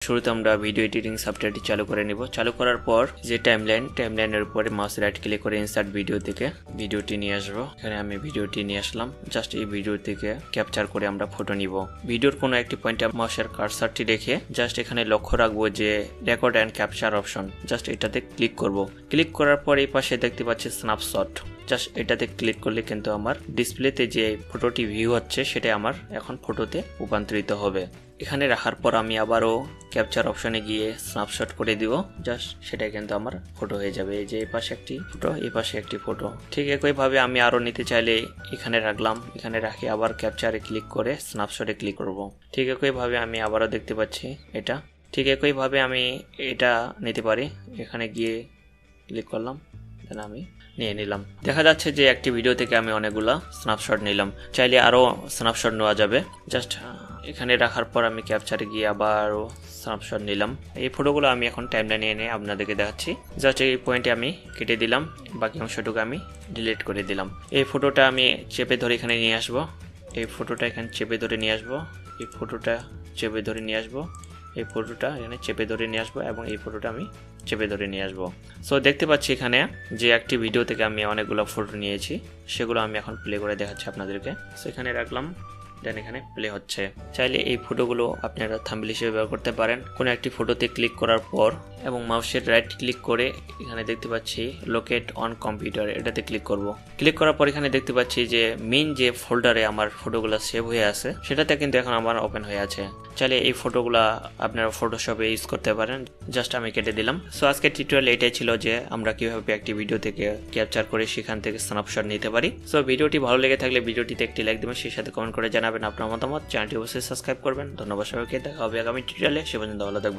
শুরুতে আমরা video editing সফটওয়্যারটি চালু করে নিব। চালু করার পর যে টাইমলাইনের উপরে মাউস রাইট ক্লিক করে ইনসার্ট ভিডিও থেকে ভিডিওটি নিয়ে আসবো। এখানে আমি ভিডিওটি নিয়ে আসলাম। জাস্ট এই ভিডিও থেকে ক্যাপচার করে আমরা ফটো নিব। ভিডিওর কোনো একটি পয়েন্টে মাউসের কার্সারটি রেখে জাস্ট এখানে লক্ষ্য রাখবো যে record and capture option, just এটাতে ক্লিক করব। ক্লিক করার পর এই পাশে দেখতে পাচ্ছি স্ন্যাপশট, জাস্ট এটাতে ক্লিক করলে কিন্তু আমার ডিসপ্লেতে যে ফটোটি ভিউ হচ্ছে সেটা আমার এখন ফটোতে রূপান্তরিত হবে। এখানে রাখার পর আমি আবারও ক্যাপচার অপশনে গিয়ে স্ন্যাপশট করে দিব, জাস্ট সেটা কিন্তু আমার ফটো হয়ে যাবে। এই যে এই পাশে একটি ফটো, এই পাশে একটি ফটো। ঠিক একইভাবে আমি আরও নিতে চাইলে এখানে রাখলাম, এখানে রাখি আবার ক্যাপচারে ক্লিক করে স্ন্যাপশটে ক্লিক করব। ঠিক একইভাবে আমি আবারও দেখতে পাচ্ছি এটা। ঠিক একইভাবে আমি এটা নিতে পারি, এখানে গিয়ে ক্লিক করলাম, দেন আমি নিয়ে নিলাম। দেখা যাচ্ছে যে একটি ভিডিও থেকে আমি অনেকগুলা স্ন্যাপশট নিলাম। চাইলে আরও স্ন্যাপশট নেওয়া যাবে। জাস্ট এখানে রাখার পর আমি ক্যাপচারে গিয়ে আবারও স্ন্যাপশট নিলাম। এই ফটোগুলো আমি এখন টাইমলাইনে এনে আপনাদেরকে দেখাচ্ছি। জাস্ট এই পয়েন্টে আমি কেটে দিলাম, বাকি অংশটুকু আমি ডিলিট করে দিলাম। এই ফটোটা আমি চেপে ধরে এখানে নিয়ে আসবো, এই ফটোটা এখানে চেপে ধরে নিয়ে আসবো, এই ফটোটা চেপে ধরে নিয়ে আসবো, এই ফটোটা এখানে চেপে ধরে নিয়ে আসবো এবং এই ফটোটা আমি চেপে ধরে নিয়ে আসবো। সো দেখতে পাচ্ছি এখানে যে একটি ভিডিও থেকে আমি অনেকগুলো ফটো নিয়েছি, সেগুলো আমি এখন প্লে করে দেখাচ্ছি আপনাদেরকে। সো এখানে রাখলাম, দেন এখানে প্লে হচ্ছে। চাইলে এই ফটোগুলো আপনারা থাম্বনেল হিসেবে ব্যবহার করতে পারেন। কোনো একটি ফটোতে ক্লিক করার পর এবং মাউসের রাইট ক্লিক করে এখানে দেখতে পাচ্ছি লোকেট অন কম্পিউটার, এটাতে ক্লিক করব। ক্লিক করার পর এখানে দেখতে পাচ্ছি যে মেইন যে ফোল্ডারে আমার ফটোগুলো সেভ হয়ে আছে সেটাতে কিন্তু এখন আমার ওপেন হয়ে আছে। চাইলে এই ফটোগুলা আপনারা ফটোশপে ইউজ করতে পারেন। জাস্ট আমি কেটে দিলাম। সো আজকের টিউটোরিয়াল এটাই ছিল যে আমরা কিভাবে একটি ভিডিও থেকে ক্যাপচার করে সেখান থেকে স্ন্যাপশট নিতে পারি। সো ভিডিওটি ভালো লেগে থাকলে ভিডিওটিতে একটি লাইক দেবেন, সেই সাথে কমেন্ট করে জানাবেন আপনার মতামত। চ্যানেলটি অবশ্যই সাবস্ক্রাইব করবেন। ধন্যবাদ সবাইকে, দেখা হবে আগামী টিউটোরিয়ালে। সে পর্যন্ত ভালো থাকবেন।